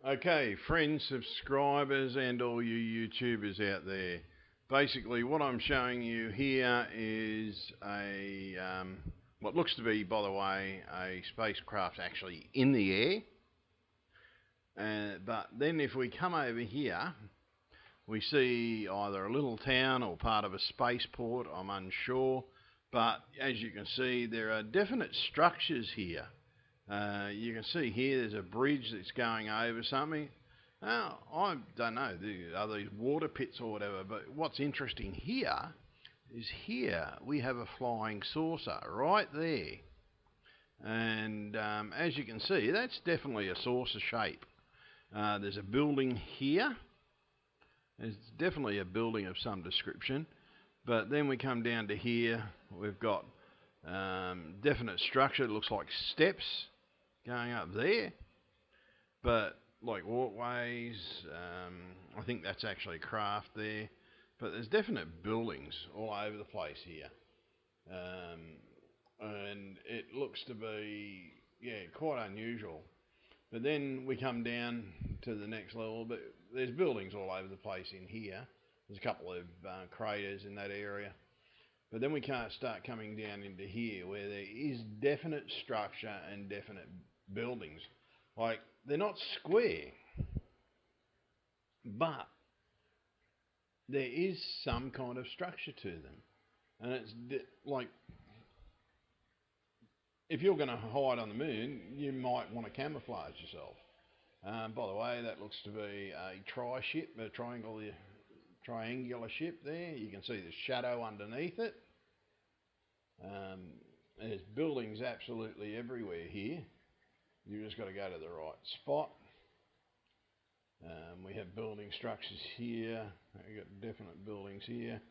Okay, friends, subscribers, and all you YouTubers out there. Basically, what I'm showing you here is what looks to be, by the way, a spacecraft actually in the air. But then if we come over here, we see either a little town or part of a spaceport, I'm unsure. But as you can see, there are definite structures here. You can see here there's a bridge that's going over something. Now, I don't know, are these water pits or whatever, but what's interesting here is here we have a flying saucer right there. And as you can see, that's definitely a saucer shape. There's a building here. There's definitely a building of some description. But then we come down to here, we've got definite structure. It looks like steps going up there, but like walkways. I think that's actually craft there, but there's definite buildings all over the place here, and it looks to be quite unusual. But then we come down to the next level, but there's buildings all over the place in here. There's a couple of craters in that area. But then we can't start coming down into here where there is definite structure and definite buildings. Like, they're not square, but there is some kind of structure to them. And it's like, if you're going to hide on the moon, you might want to camouflage yourself. By the way, that looks to be a tri-ship, a triangular ship there. You can see the shadow underneath it. There's buildings absolutely everywhere here. You just got to go to the right spot. We have building structures here. We've got definite buildings here.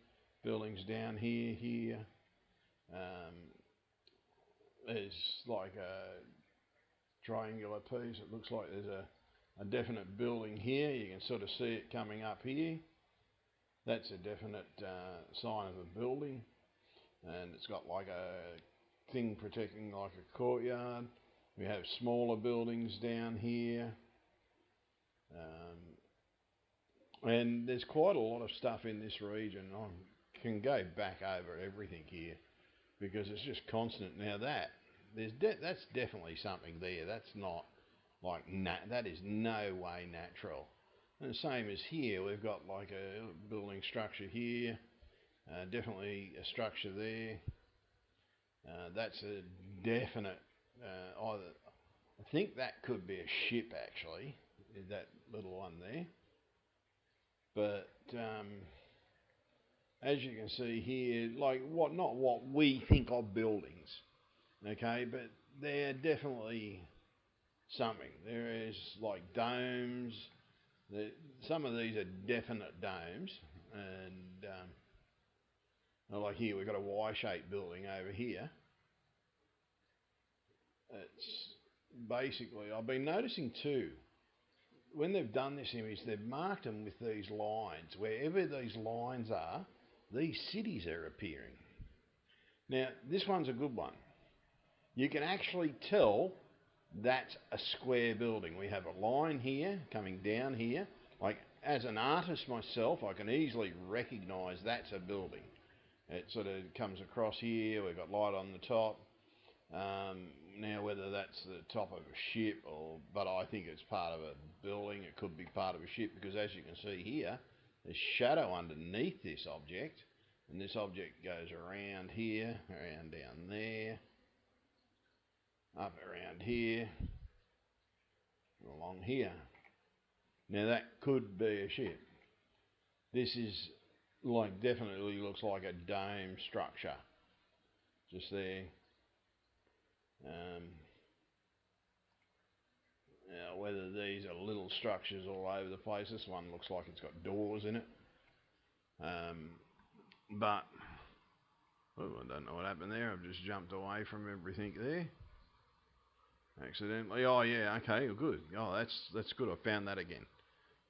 Buildings down here. There's like a triangular piece. It looks like there's a definite building here. You can sort of see it coming up here. That's a definite sign of a building. And it's got like a thing protecting like a courtyard. We have smaller buildings down here. And there's quite a lot of stuff in this region. I can go back over everything here because it's just constant. Now that's definitely something there. That's not like that is no way natural. And the same as here, we've got like a building structure here. Definitely a structure there. That's a definite either. I think that could be a ship actually. That little one there. But as you can see here, like not what we think of buildings, okay, but they're definitely something. There is like domes. Some of these are definite domes, and like here we've got a Y-shaped building over here. It's basically, I've been noticing too, when they've done this image, they've marked them with these lines. Wherever these lines are, these cities are appearing. Now, this one's a good one. You can actually tell that's a square building. We have a line here coming down here. Like, as an artist myself, I can easily recognise that's a building. It sort of comes across here. We've got light on the top. Now, whether that's the top of a ship but I think it's part of a building. It could be part of a ship because, as you can see here, there's shadow underneath this object, and this object goes around here, around down there, up around here, along here. Now that could be a ship. This is like definitely looks like a dome structure, just there. Now, whether these are little structures all over the place, this one looks like it's got doors in it. But I don't know what happened there. I've just jumped away from everything there accidentally. Oh yeah, okay, good. Oh, that's good. I found that again.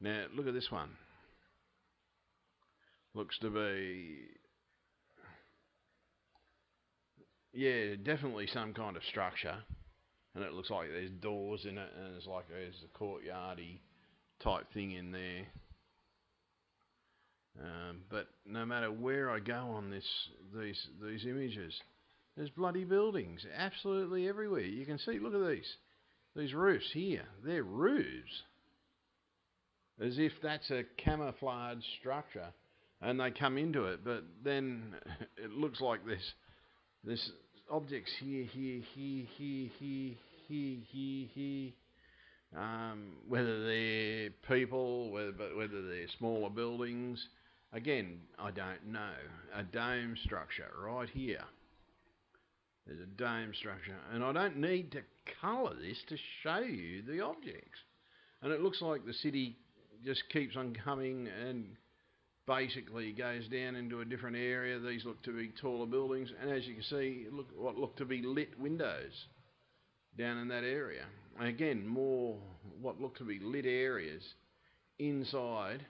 Now look at this one. Looks to be definitely some kind of structure. and it looks like there's doors in it, and there's a courtyardy type thing in there. But no matter where I go on these images, there's bloody buildings absolutely everywhere. You can see, look at these roofs here. They're roofs, as if that's a camouflage structure, and they come into it. But then it looks like there's objects here, whether they're people, whether they're smaller buildings. Again, I don't know. A dome structure right here. There's a dome structure, and I don't need to colour this to show you the objects. And it looks like the city just keeps on coming and basically goes down into a different area. These look to be taller buildings, and as you can see, look what look to be lit windows down in that area. And again, more what look to be lit areas inside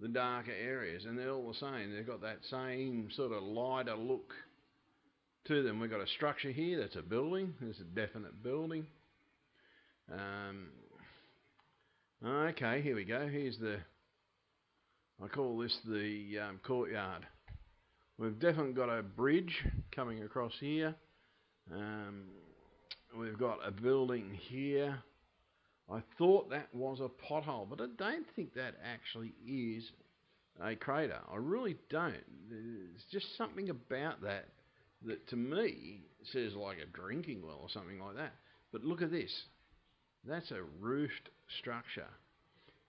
the darker areas, and they're all the same. They've got that same sort of lighter look to them. We've got a structure here that's a building. There's a definite building. Okay, here we go. Here's I call this the courtyard. We've definitely got a bridge coming across here. We've got a building here. I thought that was a pothole, but I don't think that actually is a crater. I really don't. There's just something about that to me says like a drinking well or something like that. But look at this. That's a roofed structure.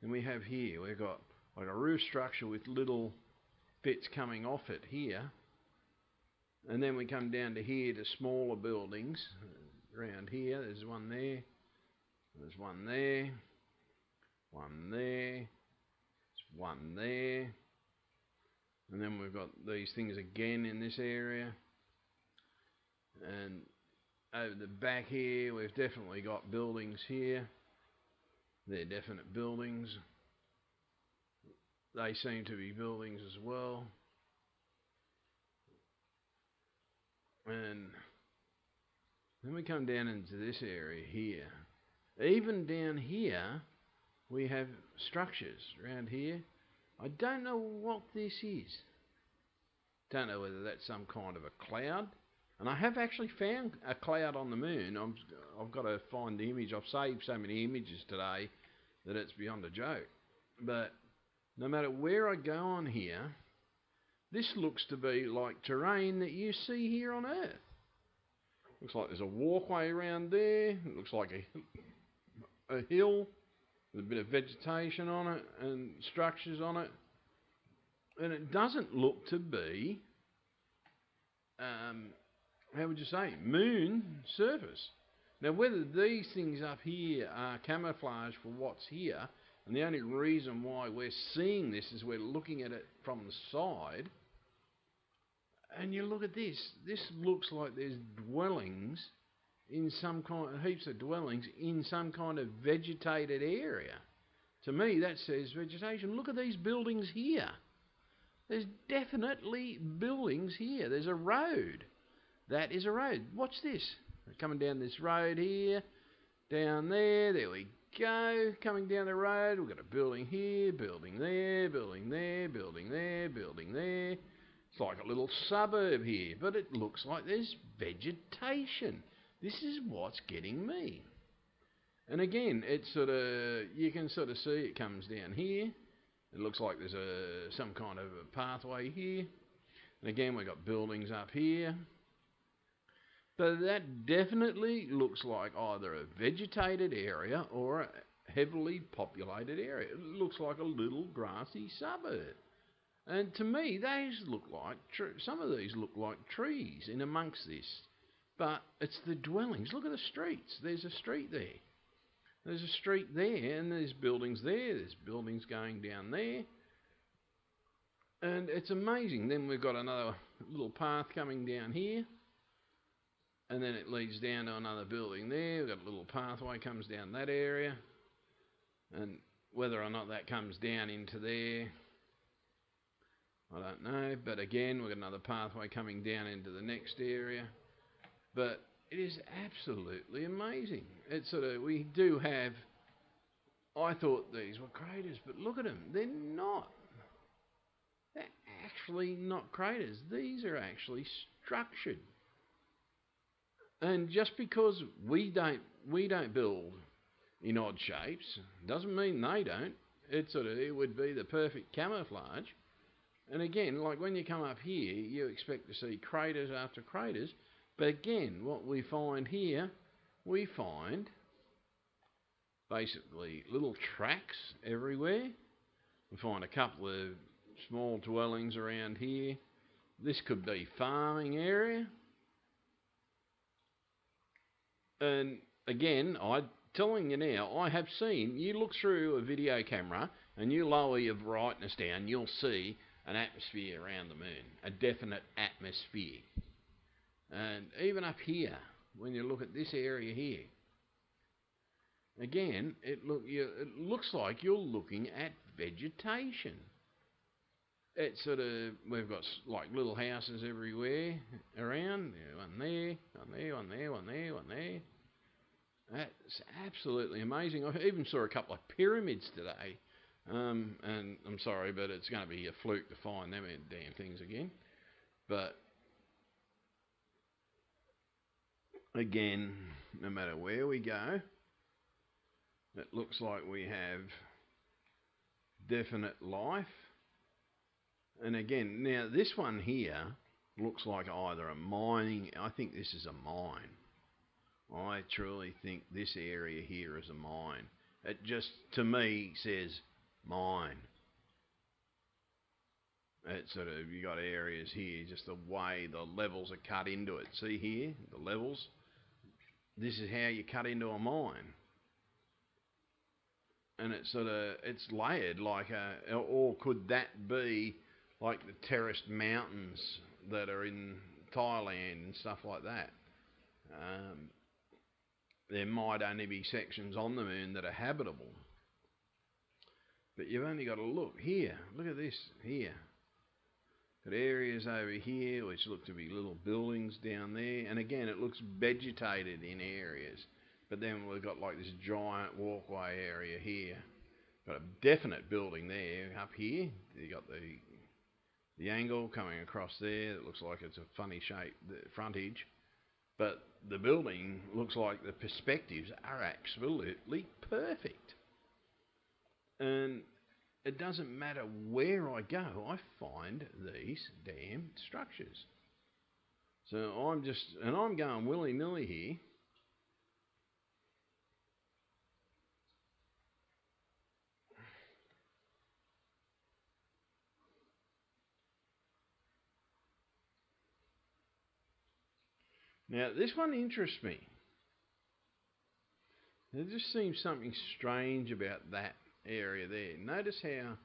And we have here, we've got like a roof structure with little bits coming off it here. And then we come down to here to smaller buildings. Around here, there's one there. There's one there. One there. There's one there. And then we've got these things again in this area. And over the back here, we've definitely got buildings here. They're definite buildings. They seem to be buildings as well. And then we come down into this area here. Even down here, we have structures around here. I don't know what this is. Don't know whether that's some kind of a cloud. And I have actually found a cloud on the moon. I've got to find the image. I've saved so many images today that it's beyond a joke. But no matter where I go on here, this looks to be like terrain that you see here on Earth. Looks like there's a walkway around there. It looks like a hill with a bit of vegetation on it and structures on it. And it doesn't look to be, how would you say, moon surface. Now, whether these things up here are camouflage for what's here, and the only reason why we're seeing this is we're looking at it from the side, and you look at this. This looks like there's dwellings in some kind, heaps of dwellings in some kind of vegetated area. To me, that says vegetation. Look at these buildings here. There's definitely buildings here. There's a road. That is a road. Watch this. We're coming down this road here, down there. There we go. Coming down the road, we've got a building here, building there, building there, building there, building there. It's like a little suburb here, but it looks like there's vegetation. This is what's getting me. And again, it's you can sort of see it comes down here. It looks like there's some kind of a pathway here. And again, we've got buildings up here. But that definitely looks like either a vegetated area or a heavily populated area. It looks like a little grassy suburb. And to me, those look like some of these look like trees in amongst this. But it's the dwellings. Look at the streets. There's a street there. There's a street there, and there's buildings there. There's buildings going down there. And it's amazing. Then we've got another little path coming down here. And then it leads down to another building there. We've got a little pathway comes down that area. And whether or not that comes down into there, I don't know. But again, we've got another pathway coming down into the next area. But It is absolutely amazing. It's sort of, we do have, I thought these were craters, but look at them. They're not. They're actually not craters. These are actually structured. And just because we don't build in odd shapes doesn't mean they don't. It would be the perfect camouflage. And again, like when you come up here, you expect to see craters after craters. But again, what we find here, we find basically little tracks everywhere. We find a couple of small dwellings around here. This could be farming area. And again, I'm telling you now, I have seen, you look through a video camera and you lower your brightness down, you'll see an atmosphere around the moon, a definite atmosphere. And even up here, when you look at this area here, again, it looks like you're looking at vegetation. It's we've got like little houses everywhere around. One there, one there, one there, one there, one there. That's absolutely amazing. I even saw a couple of pyramids today. And I'm sorry, but it's going to be a fluke to find them damn things again. But again, no matter where we go, it looks like we have definite life. And again, now this one here looks like either a mining, I think this is a mine. I truly think this area here is a mine. It just, to me, says mine. It's you got areas here, just the way the levels are cut into it. See here, the levels? This is how you cut into a mine. And it's layered like or could that be like the terraced mountains that are in Thailand and stuff like that? There might only be sections on the moon that are habitable. But you've only got to look here. Look at this here. Got areas over here which look to be little buildings down there. And again, it looks vegetated in areas. But then we've got like this giant walkway area here. Got a definite building there. Up here, you got the angle coming across there. It looks like it's a funny shape, the frontage. But the building looks like the perspectives are absolutely perfect. And it doesn't matter where I go, I find these damn structures. So I'm going willy-nilly here. Now, this one interests me. There just seems something strange about that area there. Notice how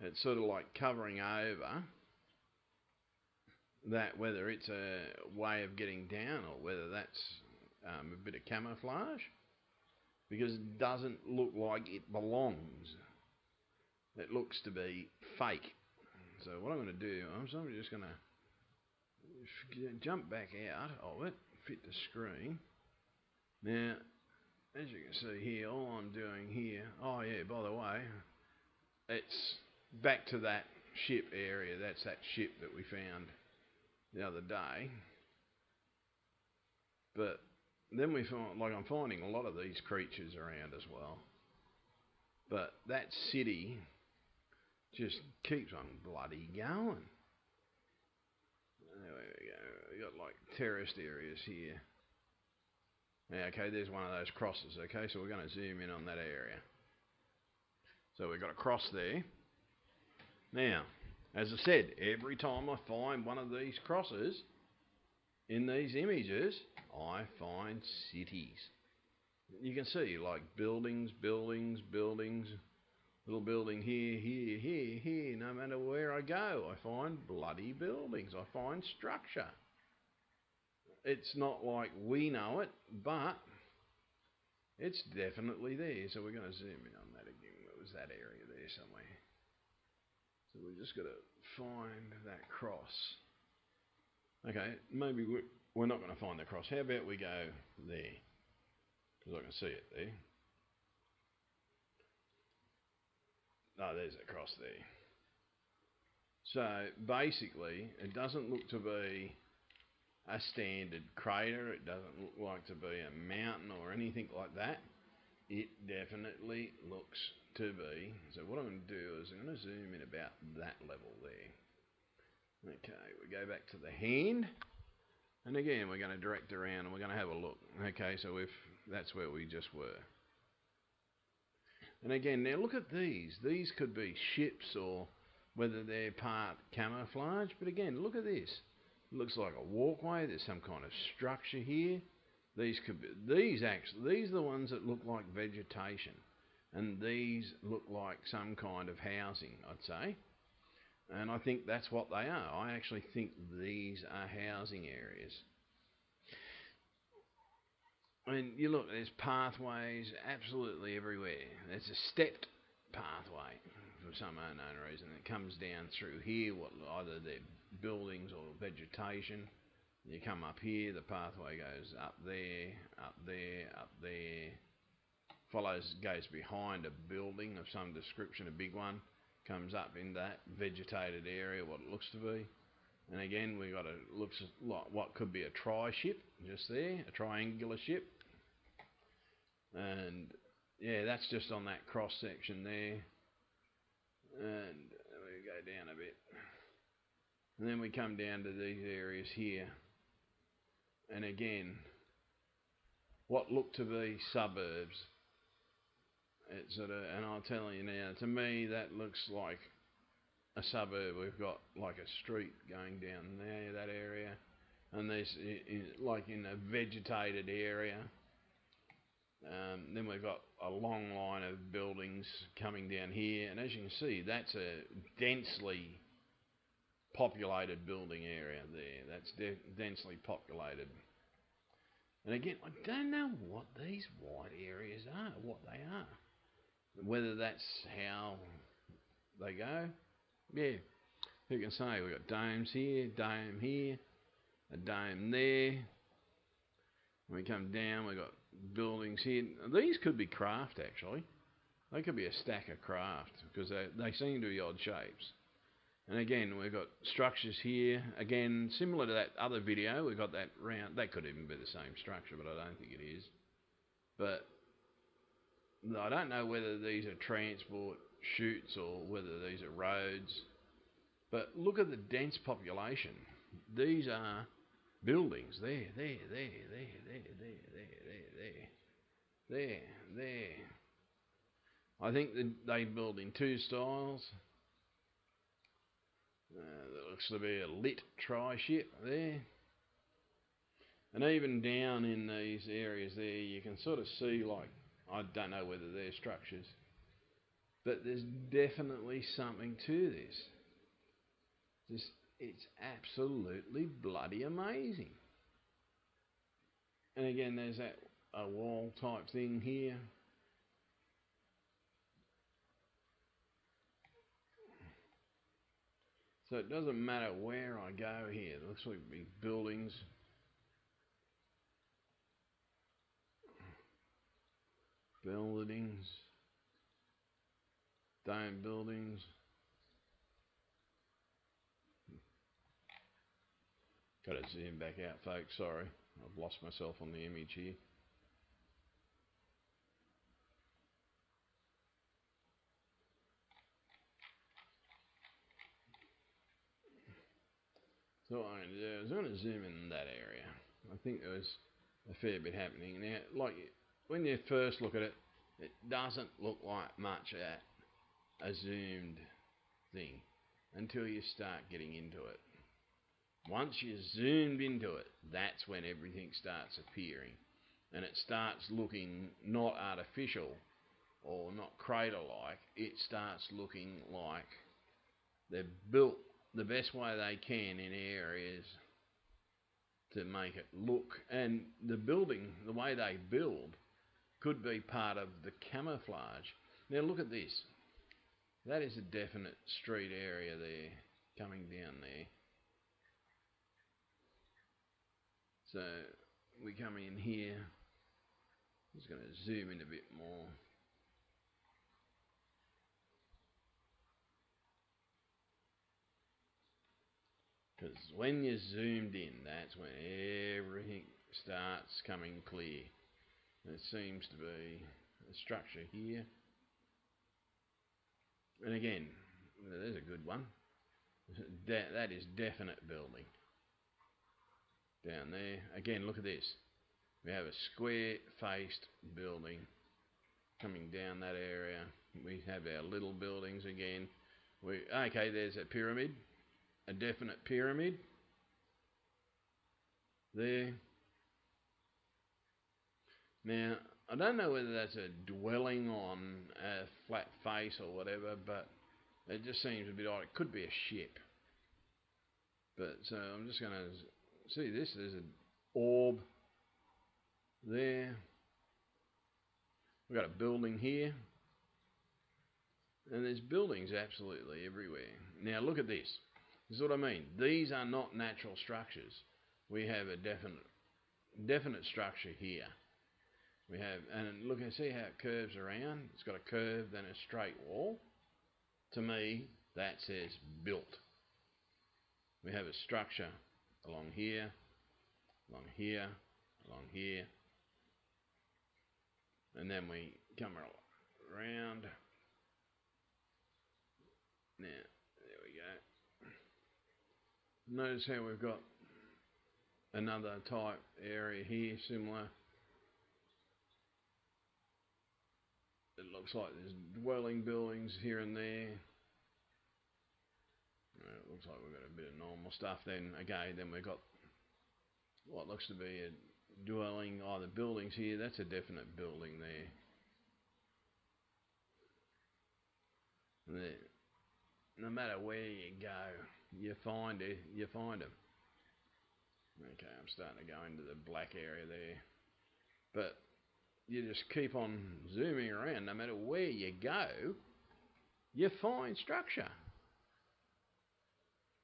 it's sort of like covering over that, whether it's a way of getting down or whether that's a bit of camouflage, because it doesn't look like it belongs. It looks to be fake. So what I'm going to do, I'm just going to jump back out of it, fit the screen. Now, as you can see here, all I'm doing here, oh yeah, by the way, it's back to that ship area. That's that ship that we found the other day. But then we find, like I'm finding a lot of these creatures around as well. But that city just keeps on bloody going. There we go. We got like terraced areas here. Now, okay, there's one of those crosses. Okay, so we're going to zoom in on that area. So we've got a cross there. Now, as I said, every time I find one of these crosses in these images, I find cities. You can see like buildings, buildings, buildings, little building here, here, here, here. No matter where I go, I find bloody buildings. I find structure. It's not like we know it, but it's definitely there. So we're going to zoom in on that again. What was that area there somewhere? So we're just going to find that cross. Okay, maybe we're not going to find the cross. How about we go there? Because I can see it there. No, there's the cross there. So basically, it doesn't look to be a standard crater. It doesn't look like to be a mountain or anything like that. It definitely looks to be. So what I'm going to do is I'm going to zoom in about that level there. Okay, we go back to the hand. And again, we're going to direct around and we're going to have a look. Okay, so if that's where we just were. And again, now look at these. These could be ships or whether they're part camouflage. But again, look at this. It looks like a walkway. There's some kind of structure here. These could be, these are the ones that look like vegetation. And these look like some kind of housing, I'd say. And I think that's what they are. I actually think these are housing areas. And you look, there's pathways absolutely everywhere. There's a stepped pathway for some unknown reason. It comes down through here, either they're buildings or vegetation. You come up here, the pathway goes up there, up there, up there. Goes behind a building of some description, a big one. Comes up in that vegetated area, what it looks to be. And again, we got looks like what could be a tri-ship just there, a triangular ship. And yeah, that's just on that cross section there. And we go down a bit. And then we come down to these areas here. And again, what look to be suburbs. It's sort of, and I'll tell you now, to me that looks like a suburb. We've got like a street going down there, that area, and there's like in a vegetated area. Then we've got a long line of buildings coming down here, and as you can see, that's a densely populated building area there. That's densely populated. And again, I don't know what these white areas are, what they are. Whether that's how they go. Yeah, who can say? We've got domes here, dome here, a dome there. When we come down, we've got buildings here. These could be craft, actually. They could be a stack of craft, because they seem to be odd shapes. And again, we've got structures here. Again, similar to that other video, we've got that round. That could even be the same structure, but I don't think it is. But I don't know whether these are transport chutes or whether these are roads. But look at the dense population. These are buildings. There. I think that they build in two styles. There looks to be a lit tri-ship there. And even down in these areas there, you can sort of see, like, I don't know whether they're structures, but there's definitely something to this. It's absolutely bloody amazing. And again, there's that a wall type thing here. So it doesn't matter where I go here. It looks like big buildings. Buildings. Dome buildings. Got to zoom back out, folks. Sorry, I've lost myself on the image here. So what I'm going to do is I'm going to zoom in that area. I think there was a fair bit happening. Now, like when you first look at it, it doesn't look like much at a zoomed thing until you start getting into it. Once you're zoomed into it, that's when everything starts appearing. And it starts looking not artificial or not crater-like. It starts looking like they're built the best way they can in areas to make it look. And the building, the way they build, could be part of the camouflage. Now look at this. That is a definite street area there, coming down there. So we come in here. Just going to zoom in a bit more. Because when you're zoomed in, that's when everything starts coming clear. There seems to be a structure here. And again, there's a good one. That is definite building. Down there. Again, look at this. We have a square-faced building coming down that area. We have our little buildings again. Okay, there's a pyramid. A definite pyramid. There. Now, I don't know whether that's a dwelling on a flat face or whatever, but it just seems a bit odd. It could be a ship. But so I'm just going to see this. There's an orb there. We've got a building here. And there's buildings absolutely everywhere. Now look at this. This is what I mean. These are not natural structures. We have a definite structure here. We have, and look and see how it curves around. It's got a curve, then a straight wall. To me, that says built. We have a structure along here, along here, along here. And then we come around. Now, there we go. Notice how we've got another type area here, similar. It looks like there's dwelling buildings here and there. It looks like we've got a bit of normal stuff. Then again, then we've got what looks to be a dwelling, either buildings here. That's a definite building there. There. No matter where you go, you find it. You find them. Okay, I'm starting to go into the black area there, but you just keep on zooming around. No matter where you go, you find structure.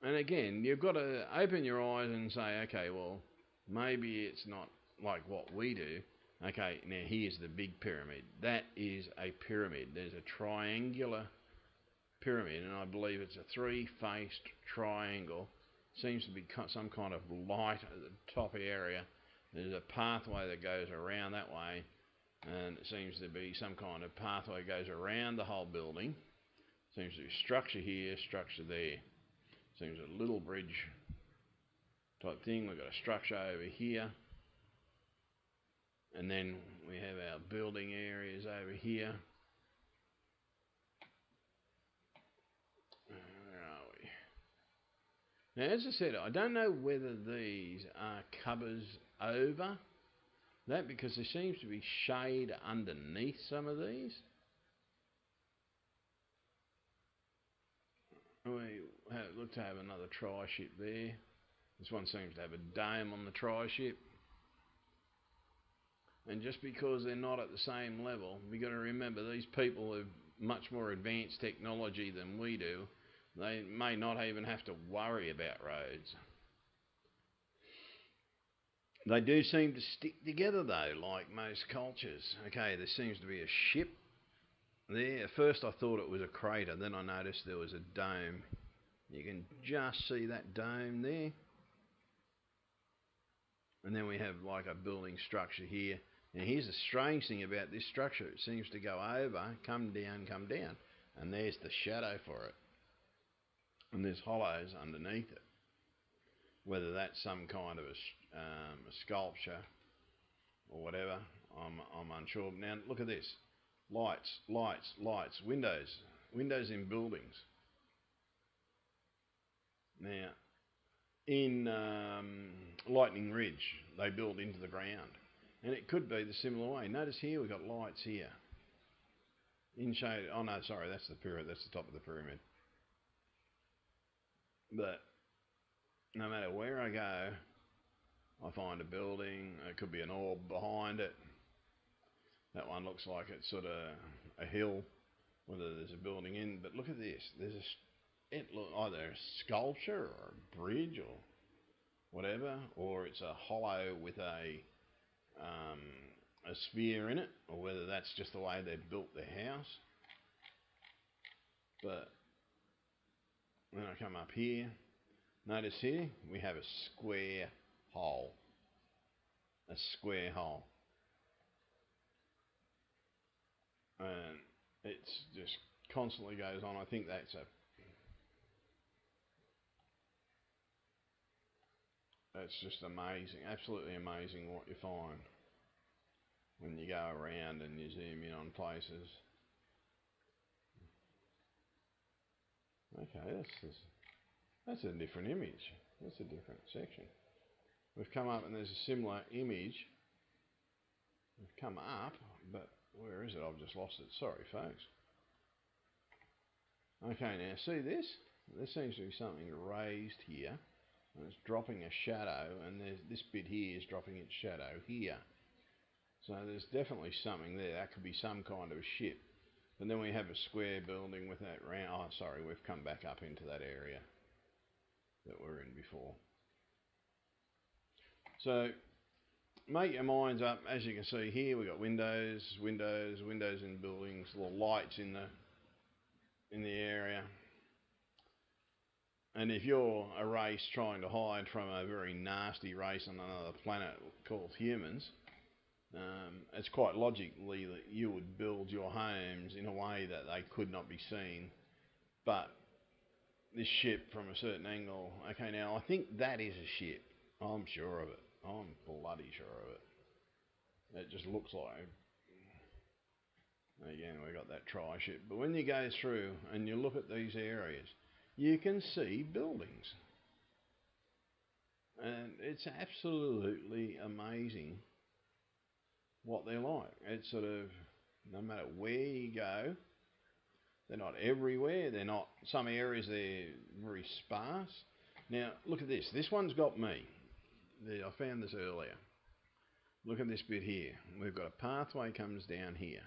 And again, you've got to open your eyes and say, okay, well, maybe it's not like what we do. Okay, now here's the big pyramid. That is a pyramid. There's a triangular pyramid, and I believe it's a three-faced triangle. Seems to be some kind of light at the top area. There's a pathway that goes around that way, and it seems to be some kind of pathway that goes around the whole building. Seems to be structure here, structure there. Seems a little bridge type thing. We've got a structure over here, and then we have our building areas over here. Where are we? Now, as I said, I don't know whether these are covers over that, because there seems to be shade underneath some of these. We look to have another tri-ship there. This one seems to have a dome on the tri-ship. And just because they're not at the same level, we've got to remember these people have much more advanced technology than we do. They may not even have to worry about roads. They do seem to stick together though, like most cultures. Okay, there seems to be a ship there. At first I thought it was a crater, then I noticed there was a dome. You can just see that dome there. And then we have like a building structure here. Now here's the strange thing about this structure. It seems to go over, come down, and there's the shadow for it. And there's hollows underneath it. Whether that's some kind of a sculpture or whatever, I'm unsure. Now look at this. Lights, windows in buildings. Now, in Lightning Ridge, they build into the ground. And it could be the similar way. Notice here we've got lights here. In shade. Oh no, sorry, that's the pyramid. That's the top of the pyramid. But no matter where I go, I find a building. It could be an orb behind it. That one looks like it's sort of a hill, whether there's a building in. But look at this. There's either a sculpture or a bridge or whatever, or it's a hollow with a sphere in it, or whether that's just the way they've built their house. But when I come up here, notice here we have a square hole. A square hole. And it's just constantly goes on. I think that's just amazing, absolutely amazing what you find when you go around and you zoom in on places. Okay, that's a different image. That's a different section. We've come up and there's a similar image. We've come up, but where is it? I've just lost it. Sorry, folks. Okay, now see this? There seems to be something raised here, and it's dropping a shadow, and there's this bit here is dropping its shadow here. So there's definitely something there. That could be some kind of a ship. And then we have a square building with that round. Oh, sorry, we've come back up into that area that we were in before. So make your minds up. As you can see here, we've got windows in buildings, little lights in the area. And if you're a race trying to hide from a very nasty race on another planet called humans, it's quite logically that you would build your homes in a way that they could not be seen. But this ship from a certain angle, okay, now I think that is a ship. I'm sure of it. I'm bloody sure of it. It just looks like, again, we got that tri-ship. But when you go through and you look at these areas, you can see buildings. And it's absolutely amazing what they're like. It's sort of, no matter where you go, they're not everywhere. They're not, some areas they're very sparse. Now, look at this. This one's got me. I found this earlier. Look at this bit here. We've got a pathway comes down here.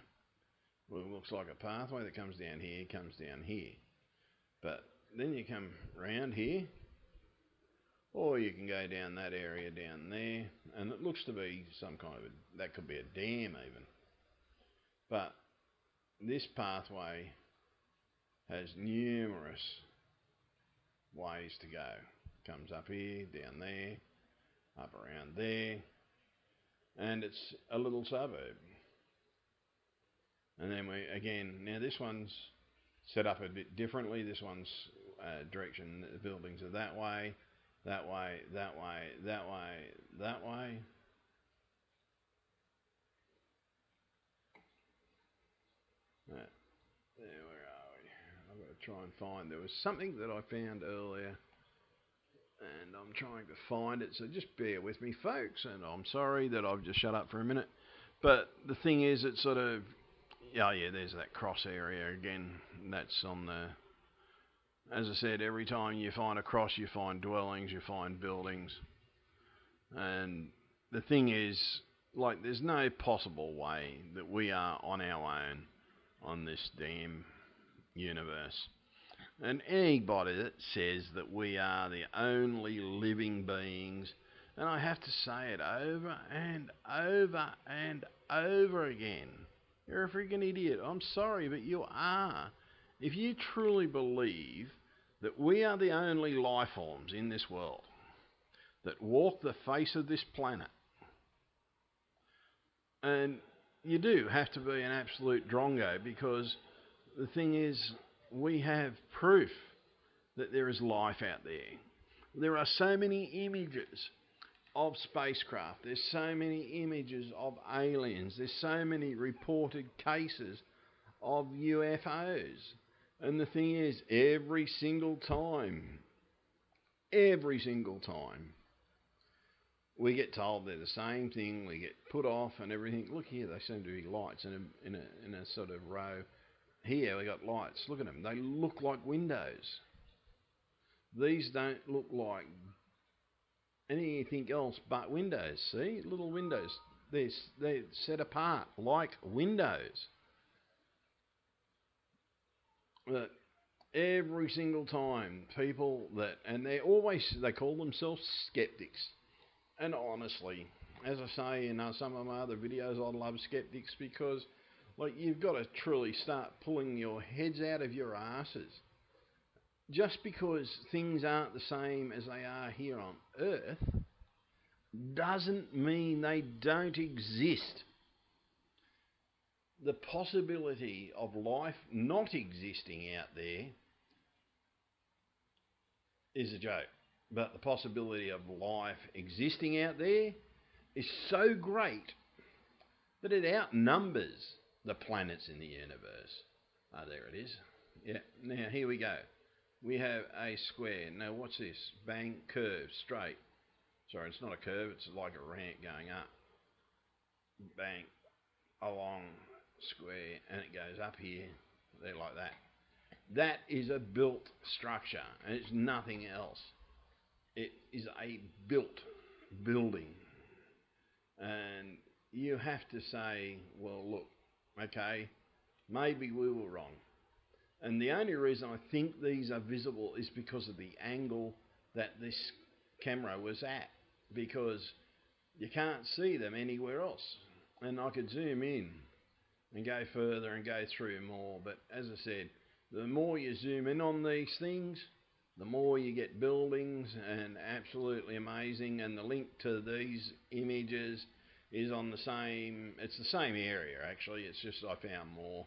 Well, it looks like a pathway that comes down here, comes down here. But then you come round here, or you can go down that area down there, and it looks to be some kind of that could be a dam even. But this pathway has numerous ways to go. Comes up here, down there, up around there, and it's a little suburb. And then now this one's set up a bit differently. This one's direction, the buildings are that way, that way, that way, that way, that way. There, where are we? I've got to try and find, there was something that I found earlier, and I'm trying to find it, so just bear with me, folks, and I'm sorry that I've just shut up for a minute. But the thing is, it's sort of, oh yeah, there's that cross area again. That's on the, as I said, every time you find a cross, you find dwellings, you find buildings. And the thing is, like, there's no possible way that we are on our own on this damn universe. And anybody that says that we are the only living beings, and I have to say it over and over and over again, you're a freaking idiot. I'm sorry, but you are. If you truly believe that we are the only life forms in this world that walk the face of this planet, and you do have to be an absolute drongo, because the thing is, we have proof that there is life out there. There are so many images of spacecraft. There's so many images of aliens. There's so many reported cases of UFOs. And the thing is, every single time, we get told they're the same thing. We get put off and everything. Look here, they seem to be lights in a sort of row. Here we got lights. Look at them. They look like windows. These don't look like anything else but windows. See, little windows. They're set apart like windows. But Every single time, people that, and they call themselves skeptics. And honestly, as I say in some of my other videos, I love skeptics because, like, you've got to truly start pulling your heads out of your asses. Just because things aren't the same as they are here on Earth doesn't mean they don't exist. The possibility of life not existing out there is a joke. But the possibility of life existing out there is so great that it outnumbers the planets in the universe. Ah, there it is. Yeah, now here we go. We have a square. Now what's this? Bang, curve, straight. Sorry, it's not a curve, it's like a ramp going up. Bang, along, square, and it goes up here, there like that. That is a built structure, and it's nothing else. It is a built building. And you have to say, well, look, okay, maybe we were wrong. And the only reason I think these are visible is because of the angle that this camera was at, because you can't see them anywhere else. And I could zoom in and go further and go through more, but as I said, the more you zoom in on these things, the more you get buildings, and absolutely amazing. And the link to these images is on the same, it's the same area actually, it's just I found more.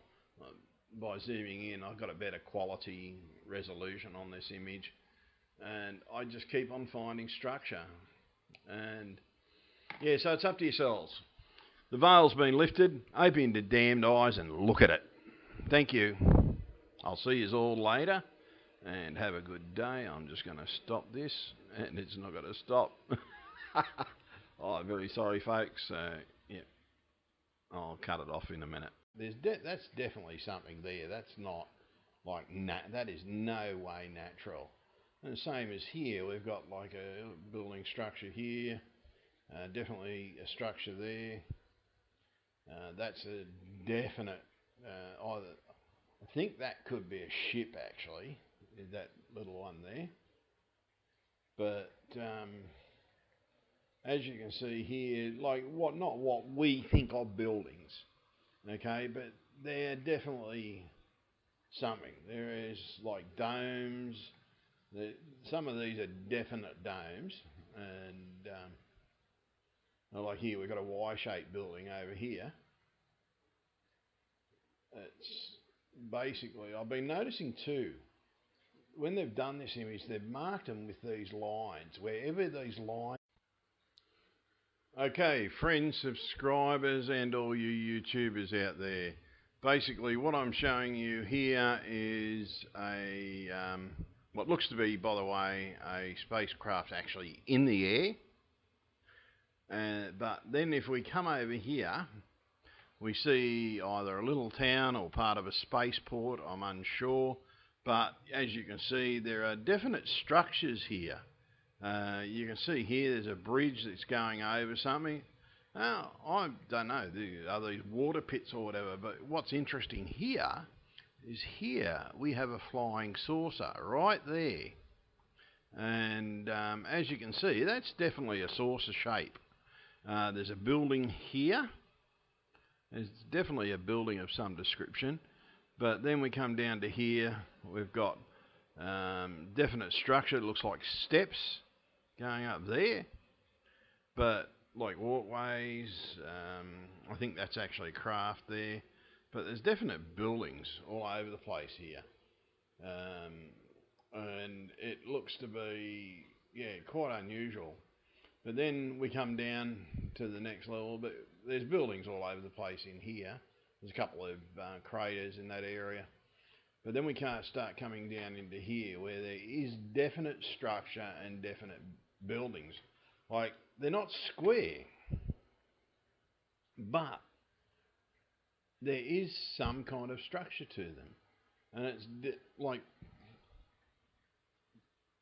By zooming in, I've got a better quality resolution on this image, and I just keep on finding structure. And yeah, so it's up to yourselves. The veil's been lifted. Open your damned eyes and look at it. Thank you. I'll see you all later, and have a good day. I'm just going to stop this, and it's not going to stop. Oh, I'm very sorry, folks. Yeah, I'll cut it off in a minute. That's definitely something there. That's not like that is no way natural. And the same as here, we've got like a building structure here. Definitely a structure there. That's a definite either. I think that could be a ship actually, that little one there. But as you can see here, like not what we think of buildings, okay, but they're definitely something. There is like domes. Some of these are definite domes, and like here we've got a Y-shaped building over here. It's basically, I've been noticing too, when they've done this image, they've marked them with these lines, wherever these lines. Okay, friends, subscribers, and all you YouTubers out there. Basically, what I'm showing you here is a what looks to be, by the way, a spacecraft actually in the air. But then if we come over here, we see either a little town or part of a spaceport, I'm unsure. But as you can see, there are definite structures here. You can see here there's a bridge that's going over something. Now, I don't know, are these water pits or whatever, but what's interesting here is here we have a flying saucer right there. And as you can see, that's definitely a saucer shape. There's a building here. There's definitely a building of some description. But then we come down to here, we've got definite structure. It looks like steps going up there, but like walkways. I think that's actually craft there, but there's definite buildings all over the place here, and it looks to be, yeah, quite unusual. But then we come down to the next level, but there's buildings all over the place in here. There's a couple of craters in that area. But then we can't start coming down into here where there is definite structure and definite buildings. Like, they're not square, but there is some kind of structure to them. And it's like,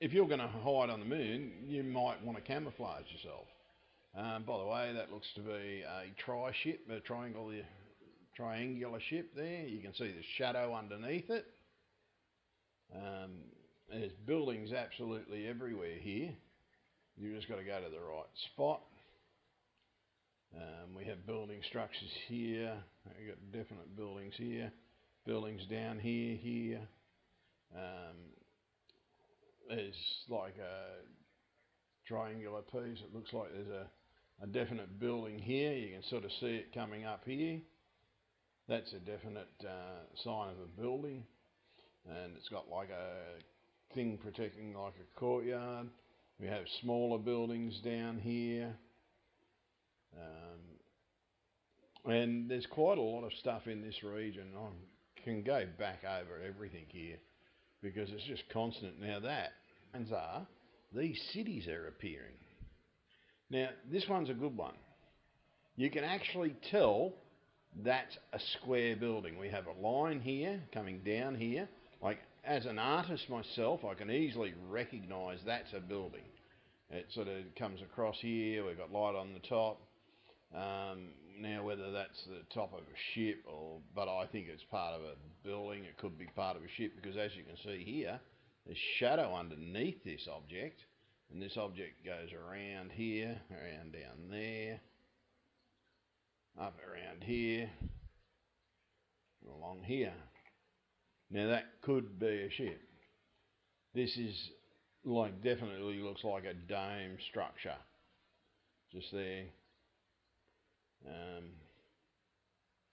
if you're going to hide on the moon, you might want to camouflage yourself. By the way, that looks to be a tri-ship, a triangular ship there. You can see the shadow underneath it. There's buildings absolutely everywhere here. You just got to go to the right spot. We have building structures here. We've got definite buildings here. Buildings down here. There's like a triangular piece. It looks like there's a definite building here. You can sort of see it coming up here. That's a definite sign of a building, and it's got like a thing protecting like a courtyard. We have smaller buildings down here, and there's quite a lot of stuff in this region. I can go back over everything here because it's just constant. Now that are these cities are appearing. Now this one's a good one. You can actually tell that's a square building. We have a line here coming down here. Like, as an artist myself, I can easily recognise that's a building. It sort of comes across here. We've got light on the top. Now whether that's the top of a ship but I think it's part of a building. It could be part of a ship because, as you can see here, there's shadow underneath this object, and this object goes around here, around down there, up around here, along here. Now that could be a ship. This is like definitely looks like a dome structure just there.